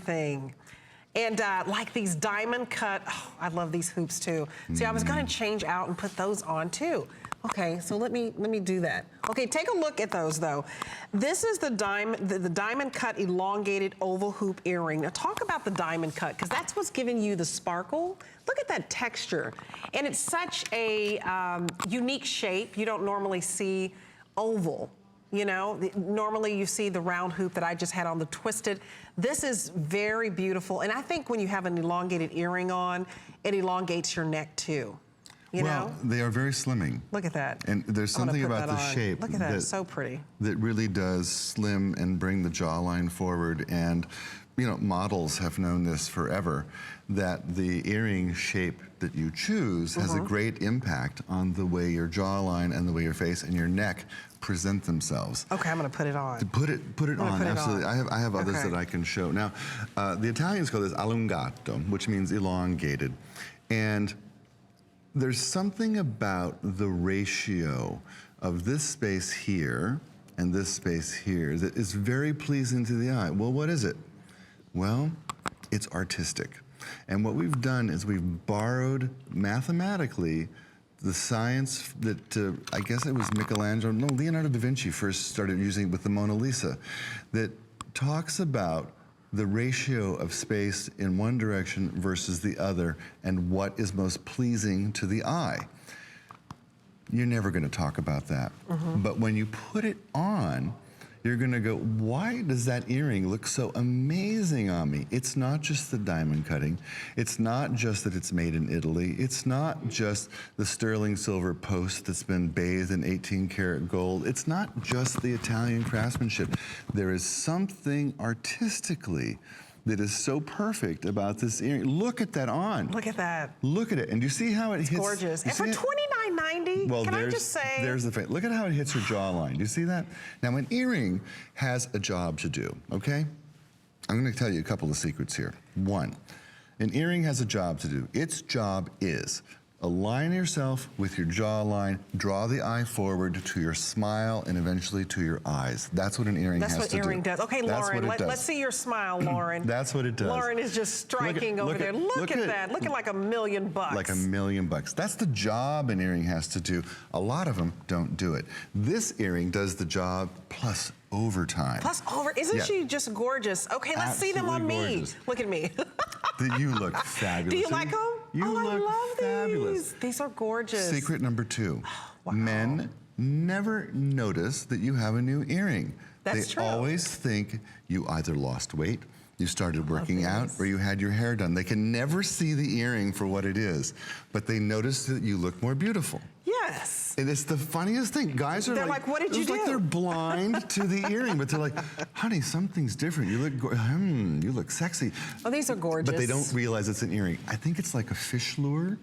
thing. And like these diamond cut, oh, I love these hoops too. See, I was gonna change out and put those on too. Okay, so let me do that. Okay, take a look at those though. This is the diamond cut elongated oval hoop earring. Now talk about the diamond cut, because that's what's giving you the sparkle. Look at that texture. And it's such a unique shape. You don't normally see oval. You know, normally you see the round hoop that I just had on the twisted. This is very beautiful. And I think when you have an elongated earring on, it elongates your neck too. You know? They are very slimming. Look at that. And there's something about the shape. Look at that, so pretty. That really does slim and bring the jawline forward. And, you know, models have known this forever, that the earring shape that you choose has a great impact on the way your jawline and the way your face and your neck present themselves. Okay, I'm gonna put it on. Put it on, absolutely. I have others that I can show. Now, the Italians call this allungato, which means elongated. And there's something about the ratio of this space here and this space here that is very pleasing to the eye. Well, what is it? Well, it's artistic. And what we've done is we've borrowed mathematically the science that, I guess it was Michelangelo, no, Leonardo da Vinci first started using with the Mona Lisa, that talks about the ratio of space in one direction versus the other and what is most pleasing to the eye. You're never gonna talk about that. But when you put it on, you're gonna go, why does that earring look so amazing on me? It's not just the diamond cutting. It's not just that it's made in Italy. It's not just the sterling silver post that's been bathed in 18 karat gold. It's not just the Italian craftsmanship. There is something artistically that is so perfect about this earring. Look at that on. Look at that. Look at it. And do you see how it hits? Gorgeous. And for $29.90, well, can I just say? There's the thing. Look at how it hits your jawline. Do you see that? Now, an earring has a job to do, okay? I'm gonna tell you a couple of secrets here. One, an earring has a job to do. Its job is align yourself with your jawline, draw the eye forward to your smile, and eventually to your eyes. That's what an earring has to do. That's what earring does. Okay, Lauren, let's see your smile, Lauren. That's what it does. Lauren is just striking over there. Look at that, looking like $1 million. Like $1 million. That's the job an earring has to do. A lot of them don't do it. This earring does the job plus overtime. Isn't she just gorgeous? Okay, let's see them on me. Look at me. You look fabulous. Do you like them? You look fabulous. These are gorgeous. Secret number 2. Wow. Men never notice that you have a new earring. That's true. They always think you either lost weight, you started working out, or you had your hair done. They can never see the earring for what it is, but they notice that you look more beautiful. Yes. And it's the funniest thing. Guys are like, what did you do? It's like they're blind to the earring, but they're like, honey, something's different. You look sexy. Oh, these are gorgeous. But they don't realize it's an earring. I think it's like a fish lure,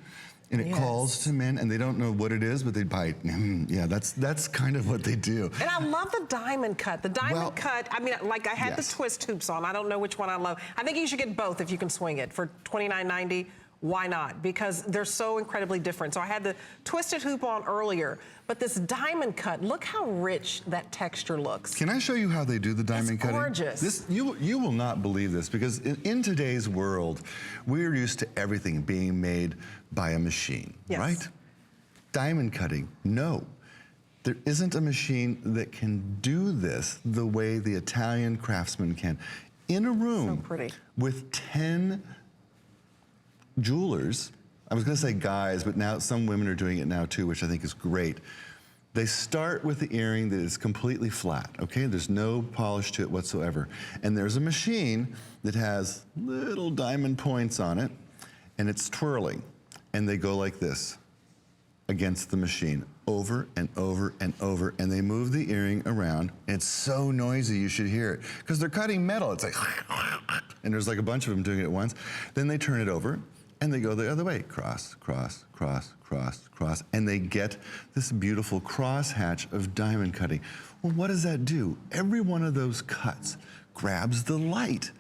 and it calls to men, and they don't know what it is, but they bite. Yeah, that's kind of what they do. And I love the diamond cut. The diamond cut, I mean, like I had the twist hoops on. I don't know which one I love. I think you should get both if you can swing it. For $29.90, why not? Because they're so incredibly different. So I had the twisted hoop on earlier, but this diamond cut, look how rich that texture looks. Can I show you how they do the diamond cutting? It's gorgeous. You will not believe this, because in today's world, we're used to everything being made by a machine, right? Diamond cutting, no. There isn't a machine that can do this the way the Italian craftsman can. In a room with 10 jewelers, I was gonna say guys, but now some women are doing it now too, which I think is great. They start with the earring that is completely flat, okay? There's no polish to it whatsoever. And there's a machine that has little diamond points on it, and it's twirling. And they go like this against the machine, over and over and over, and they move the earring around. It's so noisy you should hear it, because they're cutting metal. It's like, and there's like a bunch of them doing it at once. Then they turn it over, and they go the other way. Cross, cross, cross, cross, cross, and they get this beautiful cross hatch of diamond cutting. Well, what does that do? Every one of those cuts grabs the light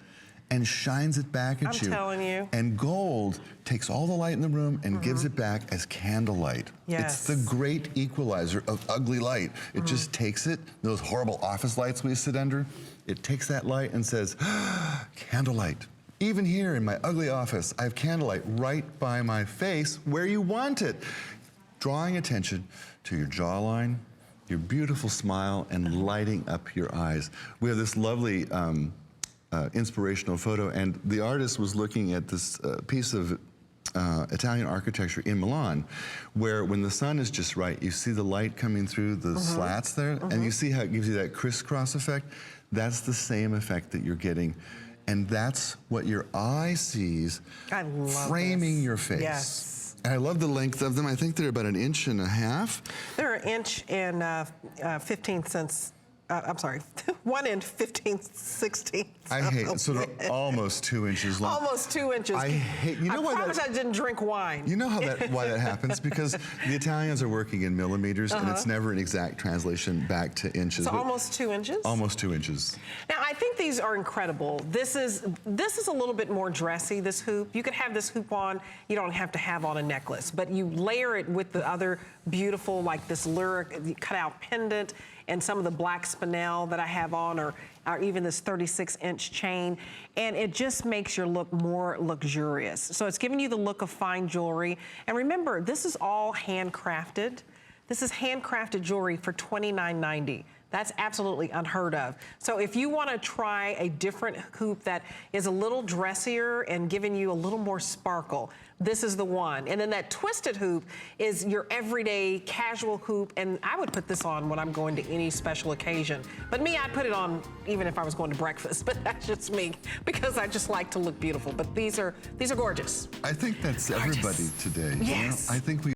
and shines it back at you. I'm telling you. And gold takes all the light in the room and gives it back as candlelight. Yes. It's the great equalizer of ugly light. It just takes it, those horrible office lights we sit under, it takes that light and says, candlelight. Even here in my ugly office, I have candlelight right by my face where you want it. Drawing attention to your jawline, your beautiful smile, and lighting up your eyes. We have this lovely inspirational photo, and the artist was looking at this piece of Italian architecture in Milan, where when the sun is just right, you see the light coming through the slats there, and you see how it gives you that crisscross effect. That's the same effect that you're getting. And that's what your eye sees, framing your face. Yes. And I love the length of them. I think they're about 1.5 inches. They're 1 inch and 15 cents. I'm sorry, 1 inch, 15/16. I hate it. So they're almost 2 inches long. Almost 2 inches. I hate. You know I promise I didn't drink wine. You know why that happens? Because the Italians are working in millimeters, and it's never an exact translation back to inches. So almost 2 inches. Almost 2 inches. Now I think these are incredible. This is a little bit more dressy. This hoop. You could have this hoop on. You don't have to have on a necklace, but you layer it with the other beautiful, like this lyric cut out pendant, and some of the black spinel that I have on, or even this 36-inch chain, and it just makes your look more luxurious. So it's giving you the look of fine jewelry. And remember, this is all handcrafted. This is handcrafted jewelry for $29.90. That's absolutely unheard of. So if you want to try a different hoop that is a little dressier and giving you a little more sparkle, this is the one. And then that twisted hoop is your everyday casual hoop, and I would put this on when I'm going to any special occasion. But me, I'd put it on even if I was going to breakfast, but that's just me, because I just like to look beautiful. But these are gorgeous. I think that's everybody today. Yes. You know? I think we